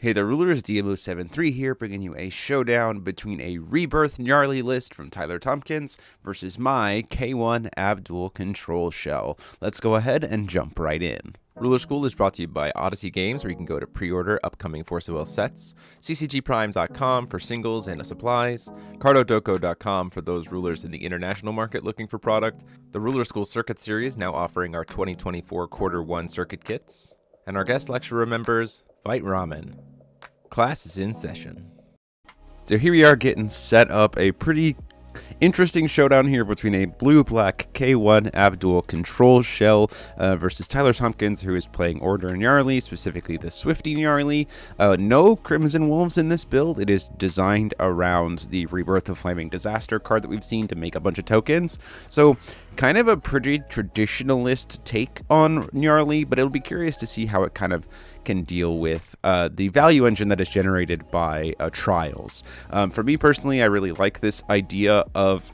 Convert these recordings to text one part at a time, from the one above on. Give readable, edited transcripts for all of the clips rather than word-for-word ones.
Hey there, rulers, DeMeulle73 here, bringing you a showdown between a Rebirth Nyarly list from Tyler Tompkins versus my K1 Abdul control shell. Let's go ahead and jump right in. Ruler School is brought to you by Odyssey Games, where you can go to pre-order upcoming Force of Will sets, ccgprime.com for singles and supplies, cardodoko.com for those rulers in the international market looking for product, the Ruler School Circuit Series now offering our 2024 Quarter 1 circuit kits, and our guest lecturer members, Fight Ramen. Class is in session. So here we are getting set up a pretty interesting showdown here between a blue-black K1 Abdul control shell versus Tyler Tompkins, who is playing Order Nyarly, specifically the Swifty Nyarly. No Crimson Wolves in this build. It is designed around the Rebirth of Flaming Disaster card that we've seen to make a bunch of tokens. So kind of a pretty traditionalist take on Nyarly, but it'll be curious to see how it kind of can deal with the value engine that is generated by trials. For me personally, I really like this idea of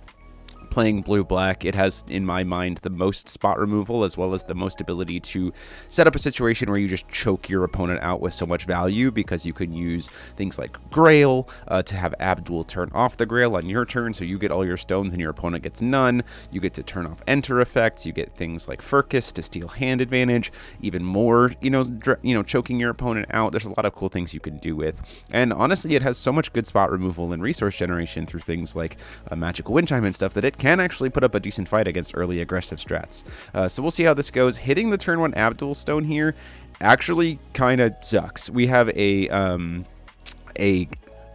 playing blue-black. It has, in my mind, the most spot removal as well as the most ability to set up a situation where you just choke your opponent out with so much value, because you can use things like Grail to have Abdul turn off the Grail on your turn, so you get all your stones and your opponent gets none. You get to turn off enter effects. You get things like Furcus to steal hand advantage, even more, choking your opponent out. There's a lot of cool things you can do with, and honestly, it has so much good spot removal and resource generation through things like Magical Wind Chime and stuff that it can actually put up a decent fight against early aggressive strats. So we'll see how this goes. Hitting the turn 1 Abdul stone here actually kind of sucks. We have a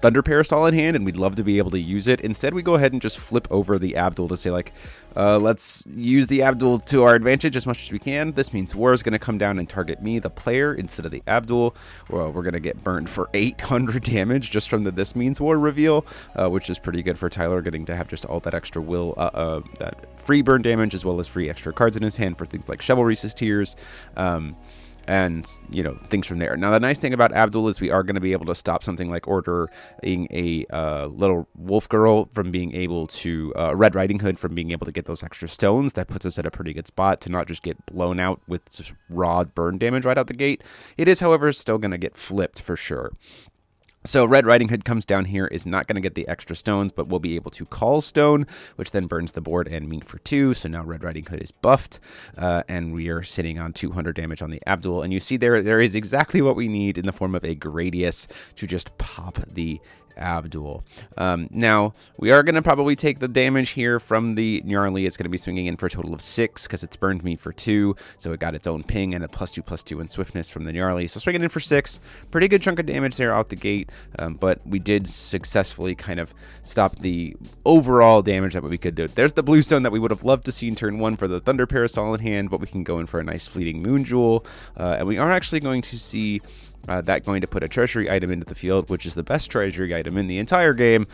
Thunder Parasol in hand, and we'd love to be able to use it. Instead, we go ahead and just flip over the Abdul to say, like, let's use the Abdul to our advantage as much as we can. This means War is going to come down and target me, the player, instead of the Abdul. Well, we're going to get burned for 800 damage just from the This Means War reveal, which is pretty good for Tyler, getting to have just all that extra will, that free burn damage, as well as free extra cards in his hand for things like Chivalry's Tears. And, things from there. Now, the nice thing about Abdul is we are going to be able to stop something like ordering a little wolf girl from being able to, Red Riding Hood from being able to get those extra stones. That puts us at a pretty good spot to not just get blown out with just raw burn damage right out the gate. It is, however, still going to get flipped for sure. So Red Riding Hood comes down here, is not going to get the extra stones, but we'll be able to call stone, which then burns the board and me for 2. So now Red Riding Hood is buffed, and we are sitting on 200 damage on the Abdul. And you see there is exactly what we need in the form of a Gradius to just pop the Abdul. Now, we are going to probably take the damage here from the Nyarly. It's going to be swinging in for a total of 6 because it's burned me for 2. So it got its own ping and a +2/+2 in swiftness from the Nyarly. So swinging in for 6. Pretty good chunk of damage there out the gate. But we did successfully kind of stop the overall damage that we could do. There's the Bluestone that we would have loved to see in turn 1 for the Thunder Parasol in hand, but we can go in for a nice fleeting Moon Jewel. And we are actually going to see that going to put a treasury item into the field, which is the best treasury item in the entire game,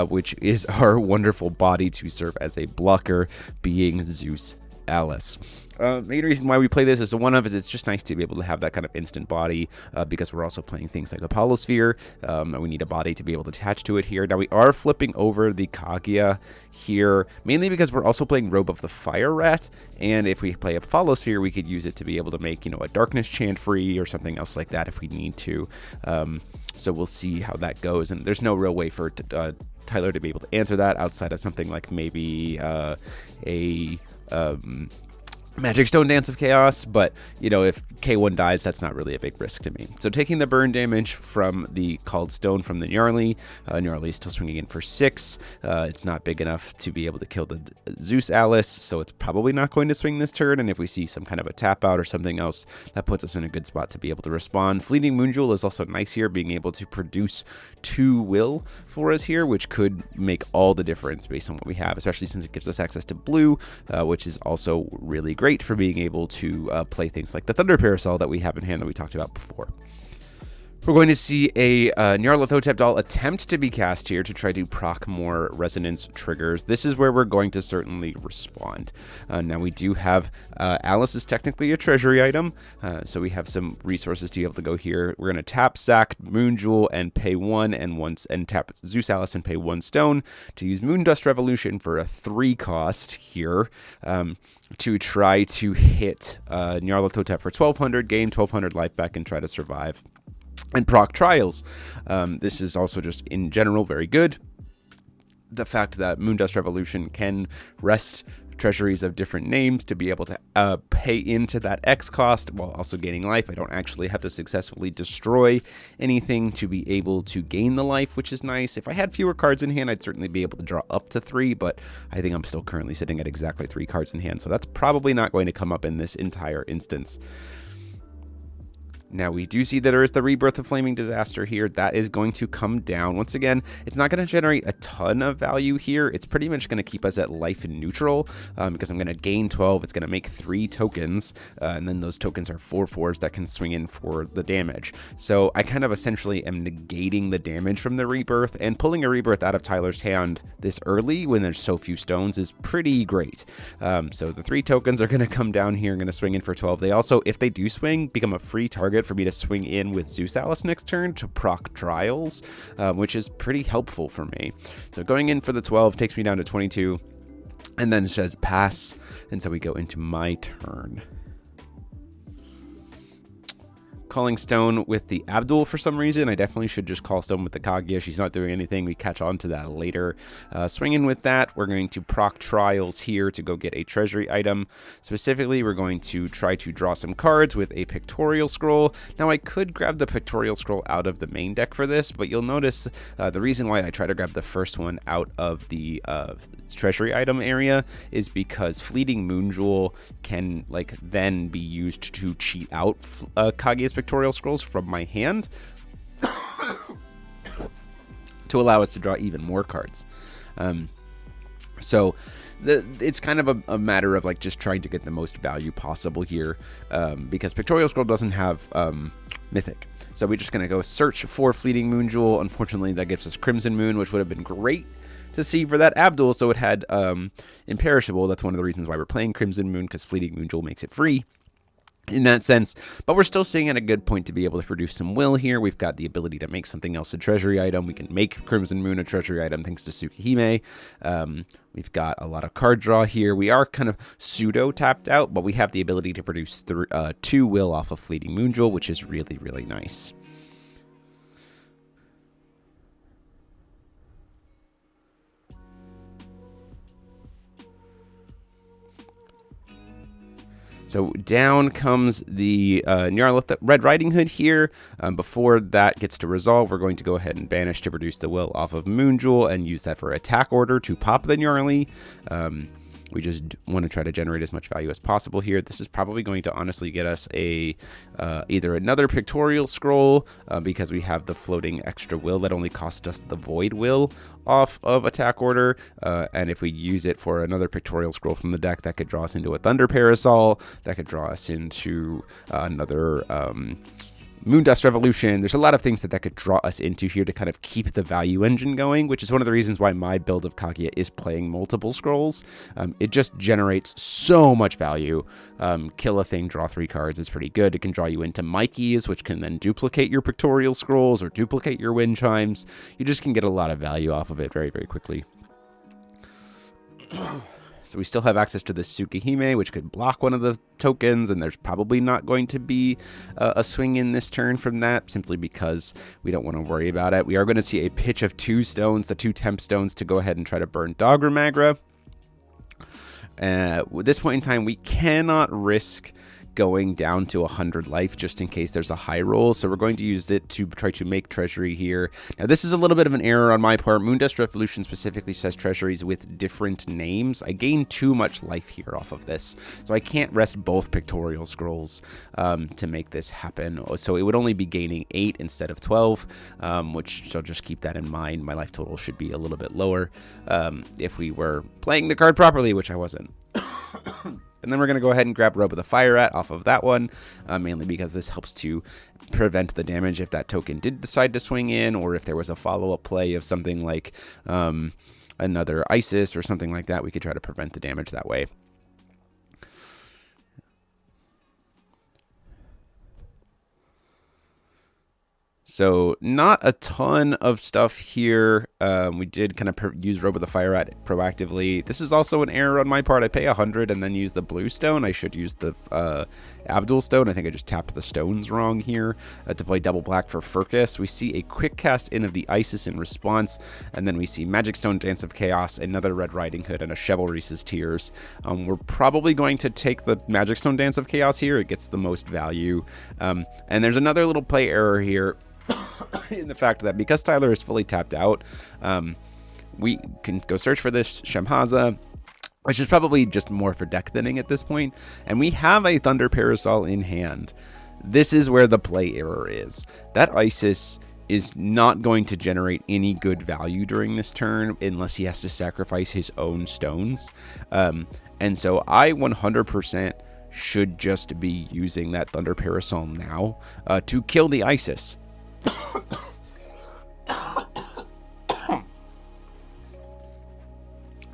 which is our wonderful body to serve as a blocker, being Zeus Alice. Main reason why we play this as a one-of is it's just nice to be able to have that kind of instant body, because we're also playing things like Apollo Sphere, and we need a body to be able to attach to it here. Now, we are flipping over the Kaguya here, mainly because we're also playing Robe of the Fire Rat, and if we play Apollo Sphere, we could use it to be able to make, a Darkness Chant free or something else like that if we need to. So we'll see how that goes, and there's no real way for Tyler to be able to answer that outside of something like maybe Magic Stone Dance of Chaos, but, if K1 dies, that's not really a big risk to me. So taking the burn damage from the Called Stone from the Nyarly, Nyarly is still swinging in for 6. It's not big enough to be able to kill the Zeus Alice, so it's probably not going to swing this turn, and if we see some kind of a tap out or something else, that puts us in a good spot to be able to respond. Fleeting Moon Jewel is also nice here, being able to produce 2 will for us here, which could make all the difference based on what we have, especially since it gives us access to blue, which is also really great for being able to play things like the Thunder Parasol that we have in hand that we talked about before. We're going to see a Nyarlathotep doll attempt to be cast here to try to proc more resonance triggers. This is where we're going to certainly respond. Now, we do have Alice is technically a treasury item, so we have some resources to be able to go here. We're going to tap Zack, Moon Jewel, and pay 1 and tap Zeus Alice and pay 1 stone to use Moondust Revolution for a 3 cost here. To try to hit Nyarlathotep for 1200, gain 1200 life back, and try to survive. and proc trials. This is also just in general very good. The fact that Moondust Revolution can rest treasuries of different names to be able to pay into that X cost while also gaining life. I don't actually have to successfully destroy anything to be able to gain the life, which is nice. If I had fewer cards in hand, I'd certainly be able to draw up to 3, but I think I'm still currently sitting at exactly 3 cards in hand, so that's probably not going to come up in this entire instance. Now, we do see that there is the Rebirth of Flaming Disaster here. That is going to come down. Once again, it's not going to generate a ton of value here. It's pretty much going to keep us at life neutral because I'm going to gain 12. It's going to make 3 tokens, and then those tokens are 4/4s that can swing in for the damage. So I kind of essentially am negating the damage from the Rebirth, and pulling a Rebirth out of Tyler's hand this early when there's so few stones is pretty great. So the 3 tokens are going to come down here and going to swing in for 12. They also, if they do swing, become a free target for me to swing in with Zeus Alice next turn to proc trials, which is pretty helpful for me. So going in for the 12 takes me down to 22, and then it says pass, and so we go into my turn. Calling stone with the Abdul for some reason. I definitely should just call stone with the Kaguya. She's not doing anything. We catch on to that later. Swinging with that, we're going to proc trials here to go get a treasury item. Specifically, we're going to try to draw some cards with a pictorial scroll. Now, I could grab the pictorial scroll out of the main deck for this, but you'll notice the reason why I try to grab the first one out of the treasury item area is because Fleeting Moonjewel can then be used to cheat out Kaguya's pictorial scrolls from my hand to allow us to draw even more cards. So it's kind of a matter of just trying to get the most value possible here, because pictorial scroll doesn't have mythic. So we're just going to go search for Fleeting Moonjewel. Unfortunately, that gives us Crimson Moon, which would have been great to see for that Abdul. So it had Imperishable. That's one of the reasons why we're playing Crimson Moon, because Fleeting Moonjewel makes it free in that sense, but we're still sitting at a good point to be able to produce some will here. We've got the ability to make something else a treasury item. We can make Crimson Moon a treasury item thanks to Tsukihime. We've got a lot of card draw here. We are kind of pseudo tapped out, but we have the ability to produce 2 will off of Fleeting Moonjewel, which is really, really nice. So down comes the Nyarly Red Riding Hood here. Before that gets to resolve, we're going to go ahead and banish to produce the will off of Moonjewel and use that for attack order to pop the Nyarly. We just want to try to generate as much value as possible here. This is probably going to honestly get us either another pictorial scroll, because we have the floating extra will that only cost us the void will off of attack order, and if we use it for another pictorial scroll from the deck, that could draw us into a Thunder Parasol, that could draw us into another Moondust Revolution. There's a lot of things that could draw us into here to kind of keep the value engine going, which is one of the reasons why my build of Kaguya is playing multiple scrolls. It just generates so much value. Kill a thing, draw 3 cards is pretty good. It can draw you into Mikey's, which can then duplicate your pictorial scrolls or duplicate your wind chimes. You just can get a lot of value off of it very, very quickly. So we still have access to the Tsukihime, which could block one of the tokens, and there's probably not going to be a swing in this turn from that, simply because we don't want to worry about it. We are going to see a pitch of 2 stones, the 2 temp stones, to go ahead and try to burn Dogra Magra. At this point in time, we cannot risk going down to 100 life just in case there's a high roll, so we're going to use it to try to make treasury here. Now, this is a little bit of an error on my part. Moondust Revolution specifically says treasuries with different names. I gain too much life here off of this, so I can't rest both pictorial scrolls to make this happen. So it would only be gaining 8 instead of 12, which, so just keep that in mind. My life total should be a little bit lower if we were playing the card properly, which I wasn't. And then we're going to go ahead and grab Robe of the Fire Rat off of that one, mainly because this helps to prevent the damage if that token did decide to swing in, or if there was a follow-up play of something like another Isis or something like that, we could try to prevent the damage that way. So not a ton of stuff here. We did kind of use Robe of the Fire Rat proactively. This is also an error on my part. I pay 100 and then use the blue stone. I should use the Abdul stone. I think I just tapped the stones wrong here to play double black for Furcus. We see a quick cast in of the Isis in response, and then we see Magic Stone, Dance of Chaos, another Red Riding Hood, and a Chivalry's Tears. We're probably going to take the Magic Stone, Dance of Chaos here. It gets the most value. And there's another little play error here. In the fact that because Tyler is fully tapped out, we can go search for this Shemhaza, which is probably just more for deck thinning at this point, and we have a Thunder Parasol in hand. This is where the play error is. That Isis is not going to generate any good value during this turn unless he has to sacrifice his own stones, and so I 100% should just be using that Thunder Parasol now to kill the Isis.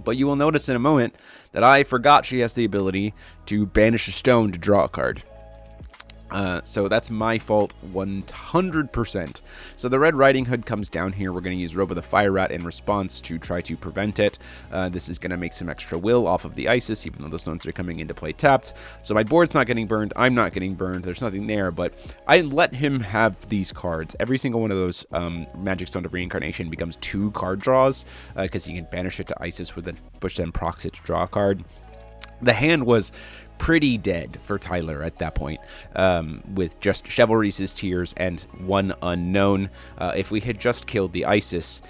But you will notice in a moment that I forgot she has the ability to banish a stone to draw a card. So that's my fault 100%. So the Red Riding Hood comes down here. We're going to use Robe of the Fire Rat in response to try to prevent it. This is going to make some extra will off of the Isis, even though the stones are coming into play tapped. So my board's not getting burned. I'm not getting burned. There's nothing there, but I let him have these cards. Every single one of those Magic Stone of Reincarnation becomes 2 card draws because you can banish it to Isis with then push them procs it to draw a card. The hand was pretty dead for Tyler at that point, with just Chivalry's Tears and one unknown. If we had just killed the Isis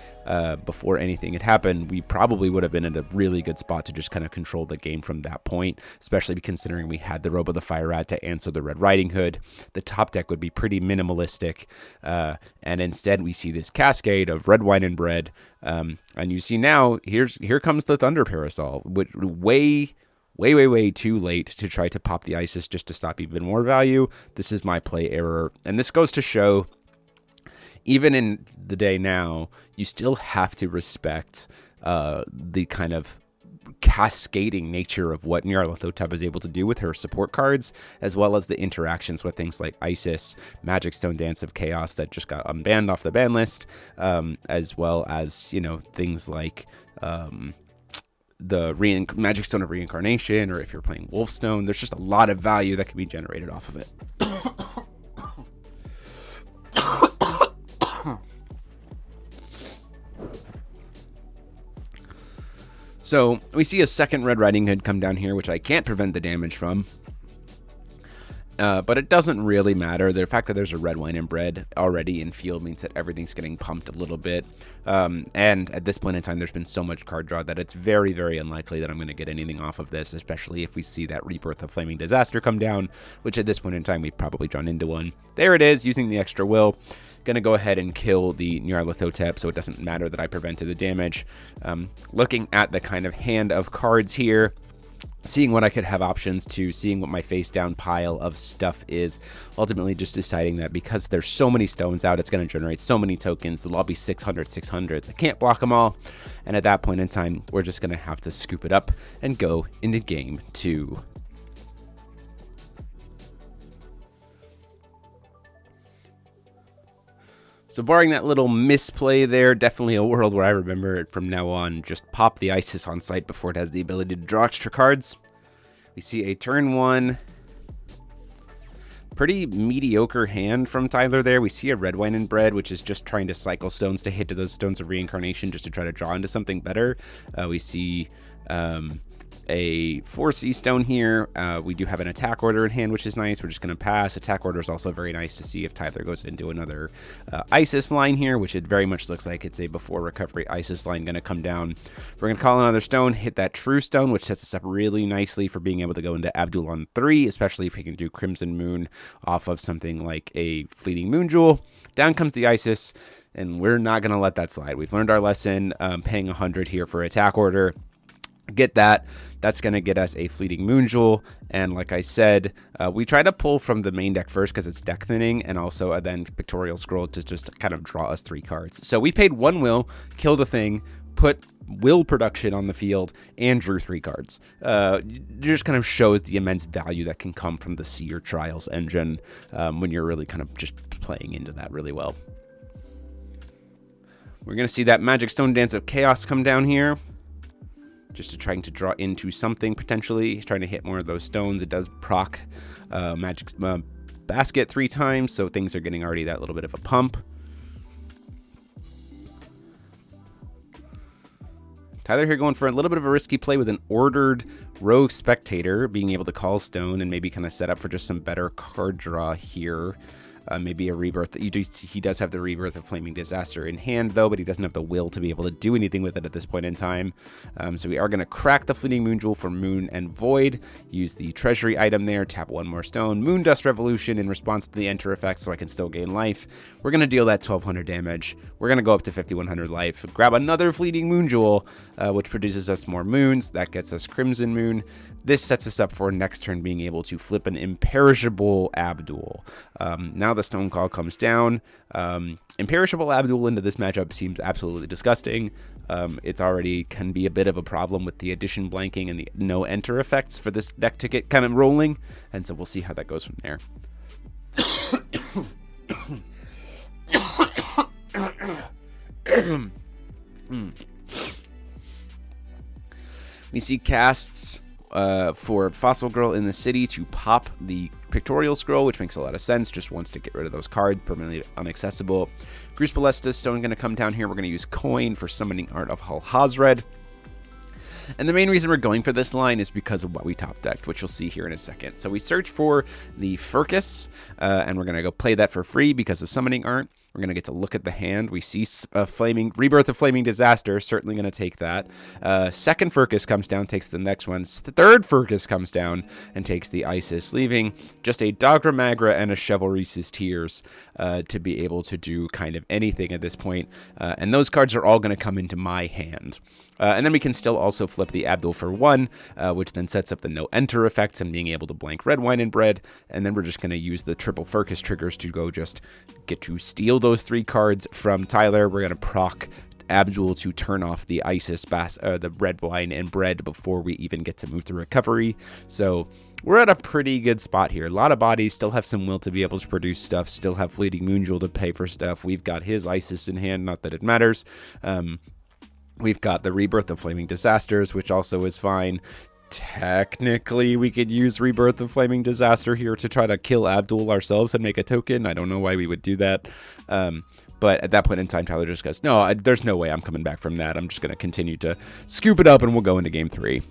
before anything had happened, we probably would have been in a really good spot to just kind of control the game from that point, especially considering we had the Robe of the Fire Rat to answer the Red Riding Hood. The top deck would be pretty minimalistic, and instead we see this cascade of red wine and bread, and you see now, here comes the Thunder Parasol, which way too late to try to pop the Isis just to stop even more value. This is my play error, and this goes to show, even in the day now, you still have to respect the kind of cascading nature of what Nyarlathotep is able to do with her support cards, as well as the interactions with things like Isis, Magic Stone, Dance of Chaos that just got unbanned off the ban list, as well as, you know, things like the Magic Stone of Reincarnation, or if you're playing Wolfstone, there's just a lot of value that can be generated off of it. So we see a second Red Riding Hood come down here, which I can't prevent the damage from. But it doesn't really matter. The fact that there's a red wine and bread already in field means that everything's getting pumped a little bit. And at this point in time, there's been so much card draw that it's very, very unlikely that I'm going to get anything off of this, especially if we see that Rebirth of Flaming Disaster come down, which at this point in time, we've probably drawn into one. There it is, using the extra will. Going to go ahead and kill the Nyarlathotep, so it doesn't matter that I prevented the damage. Looking at the kind of hand of cards here, seeing what I could have options to, seeing what my face down pile of stuff is, ultimately just deciding that because there's so many stones out, it's going to generate so many tokens. They'll all be 600s. I can't block them all. And at that point in time, we're just going to have to scoop it up and go into game 2. So barring that little misplay there, definitely a world where I remember it from now on. Just pop the Isis on site before it has the ability to draw extra cards. We see a turn 1. Pretty mediocre hand from Tyler there. We see a red wine and bread, which is just trying to cycle stones to hit to those stones of reincarnation just to try to draw into something better. We see a 4C stone here. We do have an attack order in hand, which is nice. We're just going to pass. Attack order is also very nice to see if Tyler goes into another Isis line here, which it very much looks like it's a before recovery Isis line going to come down. We're going to call another stone, hit that true stone, which sets us up really nicely for being able to go into Abdul on 3, especially if we can do Crimson Moon off of something like a Fleeting Moon Jewel. Down comes the Isis, and we're not going to let that slide. We've learned our lesson, paying 100 here for attack order. Get that. That's going to get us a Fleeting Moon Jewel. And like I said, we try to pull from the main deck first because it's deck thinning, and also then Pictorial Scroll to just kind of draw us 3 cards. So we paid 1 will, killed a thing, put will production on the field, and drew 3 cards. It just kind of shows the immense value that can come from the Seer Trials engine when you're really kind of just playing into that really well. We're going to see that Magic Stone Dance of Chaos come down here. Just to trying to draw into something, potentially. Trying to hit more of those stones. It does proc Magic Basket 3 times, so things are getting already that little bit of a pump. Tyler here going for a little bit of a risky play with an ordered Rogue Spectator, being able to call stone and maybe kind of set up for just some better card draw here. Maybe a Rebirth. He does have the Rebirth of Flaming Disaster in hand, though, but he doesn't have the will to be able to do anything with it at this point in time. So we are going to crack the Fleeting Moon Jewel for Moon and Void. Use the Treasury item there, tap 1 more stone. Moon Dust Revolution in response to the enter effect, so I can still gain life. We're going to deal that 1200 damage. We're going to go up to 5100 life. Grab another Fleeting Moon Jewel, which produces us more moons. That gets us Crimson Moon. This sets us up for next turn being able to flip an Imperishable Abdul. Now the Stone Call comes down. Imperishable Abdul into this matchup seems absolutely disgusting. It's already can be a bit of a problem with the addition blanking and the no enter effects for this deck to get kind of rolling, and so we'll see how that goes from there. We see casts for Fossil Girl in the City to pop the Pictorial Scroll, which makes a lot of sense. Just wants to get rid of those cards, permanently inaccessible. Gruus Ballista Stone going to come down here. We're going to use Coin for Summoning Art of Hal-Hazred. And the main reason we're going for this line is because of what we top decked, which you'll see here in a second. So we search for the Furcus, and we're going to go play that for free because of Summoning Art. We're going to get to look at the hand. We see Rebirth of Flaming Disaster. Certainly going to take that. Second Furcus comes down, takes the next one. Third Furcus comes down and takes the Isis, leaving just a Dogra Magra and a Chivalry's Tears to be able to do kind of anything at this point. And those cards are all going to come into my hand. And then we can still also flip the Abdul for 1, which then sets up the no enter effects and being able to blank red wine and bread. And then we're just going to use the triple Furcus triggers to go just get to steal those 3 cards from Tyler. We're going to proc Abdul to turn off the Isis, the red wine and bread before we even get to move to recovery. So we're at a pretty good spot here. A lot of bodies, still have some will to be able to produce stuff, still have Fleeting Moon Jewel to pay for stuff. We've got his Isis in hand, not that it matters. We've got the Rebirth of Flaming Disasters, which also is fine. Technically, we could use Rebirth of Flaming Disaster here to try to kill Abdul ourselves and make a token. I don't know why we would do that. But at that point in time, Tyler just goes, no, there's no way I'm coming back from that. I'm just going to continue to scoop it up and we'll go into game 3.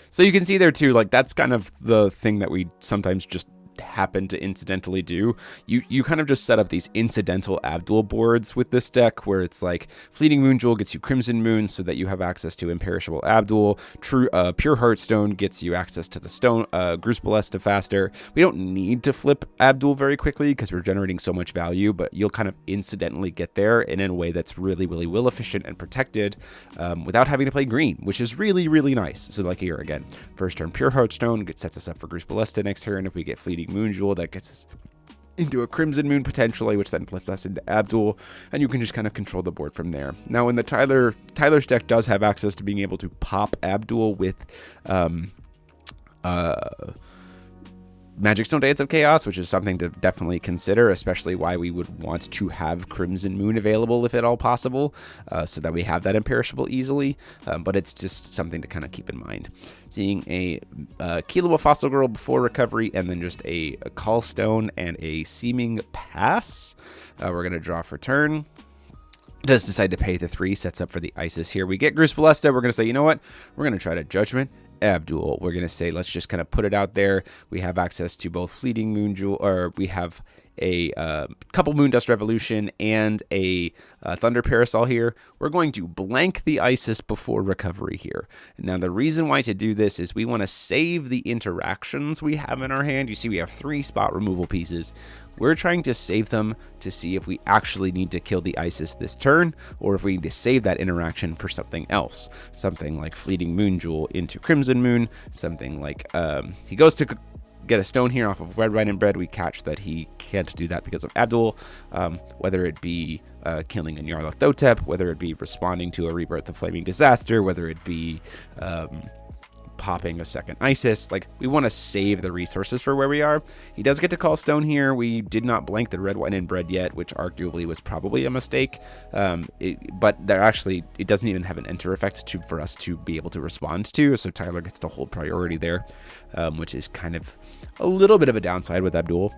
So you can see there too, like that's kind of the thing that we sometimes just happen to incidentally do. You kind of just set up these incidental Abdul boards with this deck where it's like Fleeting Moon Jewel gets you Crimson Moon so that you have access to Imperishable Abdul. Pure Heartstone gets you access to the stone Gruus Ballista faster. We don't need to flip Abdul very quickly because we're generating so much value, but you'll kind of incidentally get there in a way that's really, really will efficient and protected without having to play green, which is really, really nice. So like here again, first turn Pure Heartstone sets us up for Gruus Ballista next turn. If we get Fleeting Moon Jewel, that gets us into a Crimson Moon potentially, which then flips us into Abdul, and you can just kind of control the board from there. Now, when the Tyler's deck does have access to being able to pop Abdul with Magic Stone Dance of Chaos, which is something to definitely consider, especially why we would want to have Crimson Moon available if at all possible, so that we have that imperishable easily, but it's just something to kind of keep in mind. Seeing a Kilo Fossil Girl before recovery, and then just a Call Stone and a Seeming Pass. We're going to draw for turn. Does decide to pay the 3, sets up for the Isis here. We get Gruus Ballista. We're going to say, you know what? We're going to try to Judgment Abdul. We're going to say, let's just kind of put it out there. We have access to both Fleeting Moon Jewel, or we have a couple Moon Dust Revolution and a Thunder Parasol here. We're going to blank the Isis before recovery here. Now, the reason why to do this is we want to save the interactions we have in our hand. You see, we have 3 spot removal pieces. We're trying to save them to see if we actually need to kill the Isis this turn, or if we need to save that interaction for something else. Something like Fleeting Moon Jewel into Crimson Moon, something like he goes to get a stone here off of Red, Wine, and Bread. We catch that he can't do that because of Abdul, whether it be killing a Nyarlathotep, whether it be responding to a Rebirth of Flaming Disaster, whether it be popping a second Isis. Like, we want to save the resources for where we are. He does get to call stone here. We did not blank the red, white, and bread yet, which arguably was probably a mistake. But there actually, it doesn't even have an enter effect for us to be able to respond to. So Tyler gets to hold priority there, which is kind of a little bit of a downside with Abdul.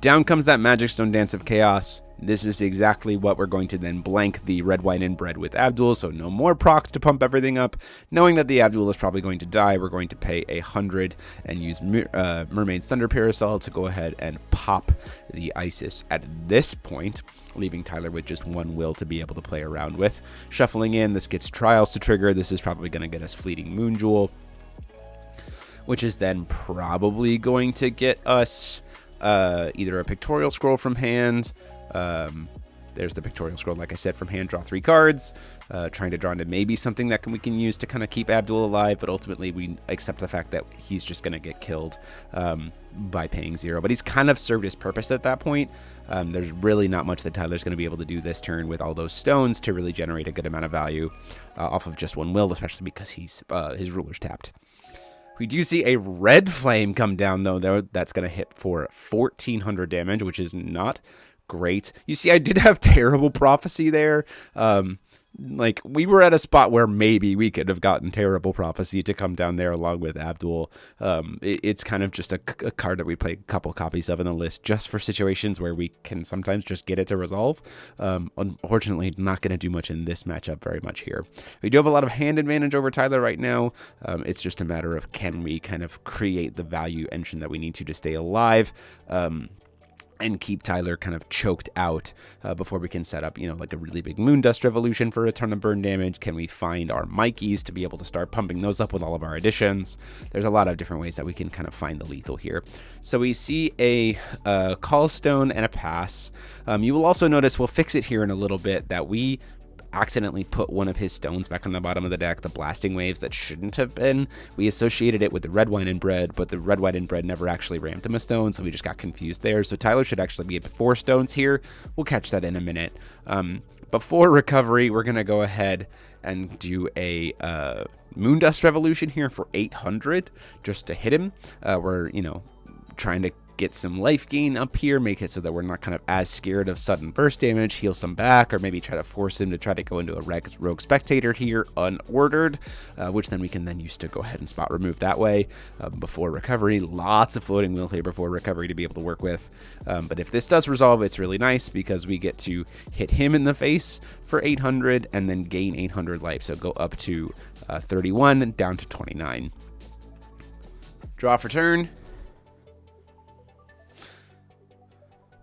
Down comes that Magic Stone Dance of Chaos. This is exactly what we're going to then blank the red, white, and bread with Abdul, so no more procs to pump everything up. Knowing that the Abdul is probably going to die, we're going to pay 100 and use Mermaid's Thunder Parasol to go ahead and pop the Isis at this point, leaving Tyler with just one will to be able to play around with. Shuffling in, this gets Trials to trigger. This is probably going to get us Fleeting Moon Jewel, which is then probably going to get us either a Pictorial Scroll from hand. There's the Pictorial Scroll, like I said, from hand, draw 3 cards. Trying to draw into maybe something that we can use to kind of keep Abdul alive, but ultimately we accept the fact that he's just going to get killed by paying 0. But he's kind of served his purpose at that point. There's really not much that Tyler's going to be able to do this turn with all those stones to really generate a good amount of value off of just one will, especially because his ruler's tapped. We do see a red flame come down, though. That's going to hit for 1,400 damage, which is not great. You see, I did have terrible prophecy there. Like, we were at a spot where maybe we could have gotten terrible prophecy to come down there along with Abdul. It's kind of just a card that we play a couple copies of in the list just for situations where we can sometimes just get it to resolve. Unfortunately, not going to do much in this matchup very much here. We do have a lot of hand advantage over Tyler right now. It's just a matter of can we kind of create the value engine that we need to stay alive. And keep Tyler kind of choked out before we can set up, like a really big Moondust Revolution for a ton of burn damage. Can we find our Mikeys to be able to start pumping those up with all of our additions? There's a lot of different ways that we can kind of find the lethal here. So we see a Call Stone and a pass. You will also notice, we'll fix it here in a little bit, that we accidentally put one of his stones back on the bottom of the deck, the Blasting Waves, that shouldn't have been. We associated it with the red, white, and bread, but the red, white, and bread never actually ramped him a stone, so we just got confused there. So Tyler should actually be at 4 stones here. We'll catch that in a minute. Before recovery, we're going to go ahead and do a Moondust Revolution here for 800 just to hit him. We're, trying to get some life gain up here, make it so that we're not kind of as scared of sudden burst damage, heal some back, or maybe try to force him to try to go into a rogue spectator here unordered, which then we can then use to go ahead and spot remove that way. Before recovery, lots of floating will here before recovery to be able to work with. But if this does resolve, it's really nice because we get to hit him in the face for 800 and then gain 800 life. So go up to 31 and down to 29. Draw for turn.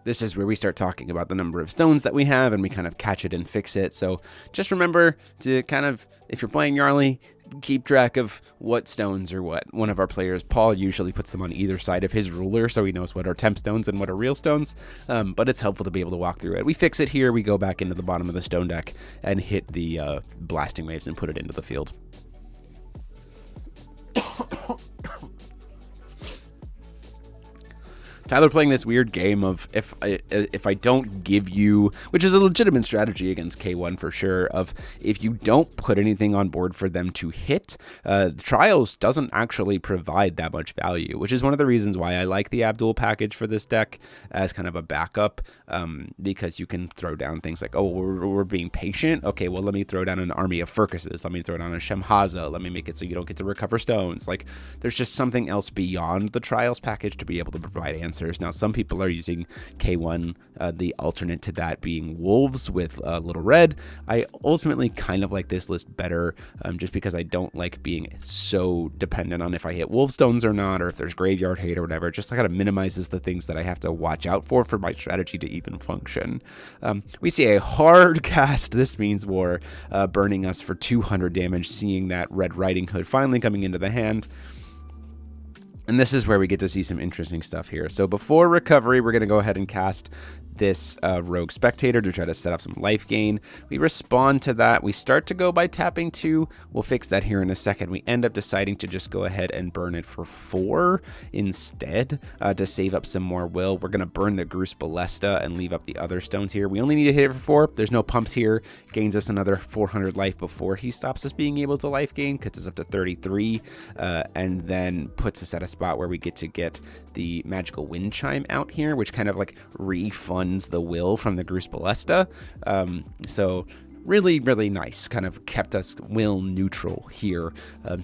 This is where we start talking about the number of stones that we have and we kind of catch it and fix it. So just remember to kind of, if you're playing Nyarly, keep track of what stones are what. One of our players, Paul, usually puts them on either side of his ruler so he knows what are temp stones and what are real stones. But it's helpful to be able to walk through it. We fix it here. We go back into the bottom of the stone deck and hit the Blasting Waves and put it into the field. Tyler playing this weird game of if I don't give you, which is a legitimate strategy against K1 for sure, of if you don't put anything on board for them to hit, Trials doesn't actually provide that much value, which is one of the reasons why I like the Abdul package for this deck as kind of a backup, because you can throw down things like, oh, we're being patient. Okay, well, let me throw down an army of Furcuses. Let me throw down a Shemhaza. Let me make it so you don't get to recover stones. Like, there's just something else beyond the Trials package to be able to provide answers. Now, some people are using K1, the alternate to that being Wolves with Little Red. I ultimately kind of like this list better, just because I don't like being so dependent on if I hit Wolf Stones or not, or if there's Graveyard Hate or whatever. It just kind of minimizes the things that I have to watch out for my strategy to even function. We see a hard cast This Means War, burning us for 200 damage, seeing that Red Riding Hood finally coming into the hand. And this is where we get to see some interesting stuff here. So before recovery, we're going to go ahead and cast this Rogue Spectator to try to set up some life gain. We respond to that. We start to go by tapping 2. We'll fix that here in a second. We end up deciding to just go ahead and burn it for 4 instead to save up some more will. We're going to burn the Gruus Ballesta and leave up the other stones here. We only need to hit it for 4. There's no pumps here. Gains us another 400 life before he stops us being able to life gain, cuts us up to 33, and then puts us at a spot where we get to get the magical wind chime out here, which kind of like refunds the will from the Gruus Ballesta. So really, really nice. Kind of kept us will neutral here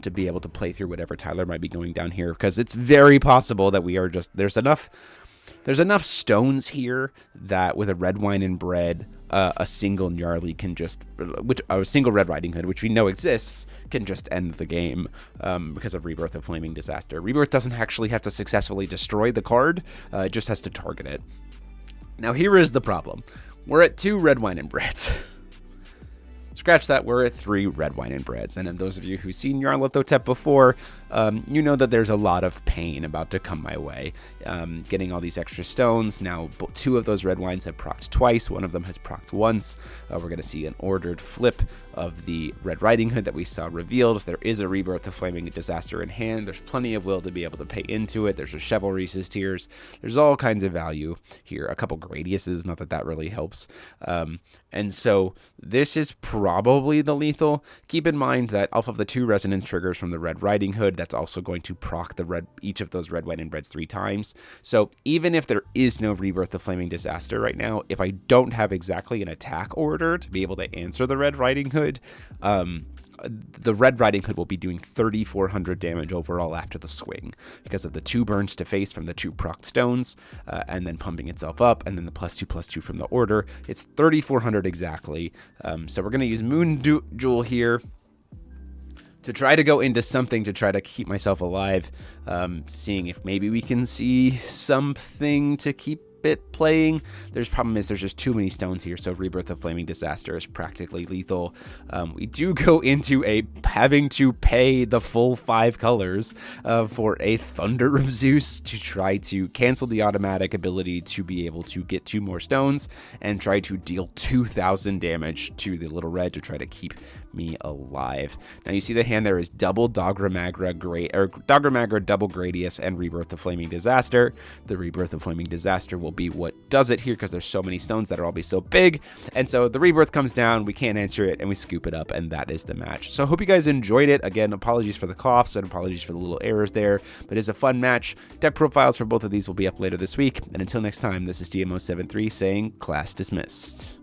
to be able to play through whatever Tyler might be going down here, because it's very possible that we are just, there's enough stones here that with a red wine and bread, a single Nyarly can just, a single Red Riding Hood, which we know exists, can just end the game because of Rebirth of Flaming Disaster. Rebirth doesn't actually have to successfully destroy the card, it just has to target it. Now here is the problem. We're at 2 red wine and breads. Scratch that, we're at 3 red wine and breads. And those of you who've seen Nyarlathotep before, you know that there's a lot of pain about to come my way. Getting all these extra stones. Now 2 of those red wines have procced twice. 1 of them has procced once. We're going to see an ordered flip of the Red Riding Hood that we saw revealed. There is a Rebirth of Flaming Disaster in hand. There's plenty of will to be able to pay into it. There's a Chivalry's Tears. There's all kinds of value here. A couple Gradiuses, not that that really helps. And so this is probably the lethal. Keep in mind that off of the 2 resonance triggers from the Red Riding Hood, that's also going to proc each of those red, white, and reds 3 times. So even if there is no Rebirth of Flaming Disaster right now, if I don't have exactly an attack order to be able to answer the Red Riding Hood, the Red Riding Hood will be doing 3,400 damage overall after the swing because of the 2 burns to face from the 2 proc stones, and then pumping itself up, and then the +2/+2 from the order. It's 3,400 exactly. So we're going to use Moon Jewel here to try to go into something to try to keep myself alive, seeing if maybe we can see something to keep it playing. Problem is there's just too many stones here, so Rebirth of Flaming Disaster is practically lethal. We do go into having to pay the full 5 colors for a Thunder of Zeus to try to cancel the automatic ability to be able to get 2 more stones and try to deal 2,000 damage to the little red to try to keep me alive. Now you see the hand there is double Doggermagra, double Gradius, and Rebirth of Flaming Disaster. The Rebirth of Flaming Disaster will be what does it here because there's so many stones that are all be so big, and so the Rebirth comes down, we can't answer it, and we scoop it up, and that is the match. So I hope you guys enjoyed it. Again, apologies for the coughs and apologies for the little errors there, but it's a fun match. Deck profiles for both of these will be up later this week, and until next time, this is DMO73 saying class dismissed.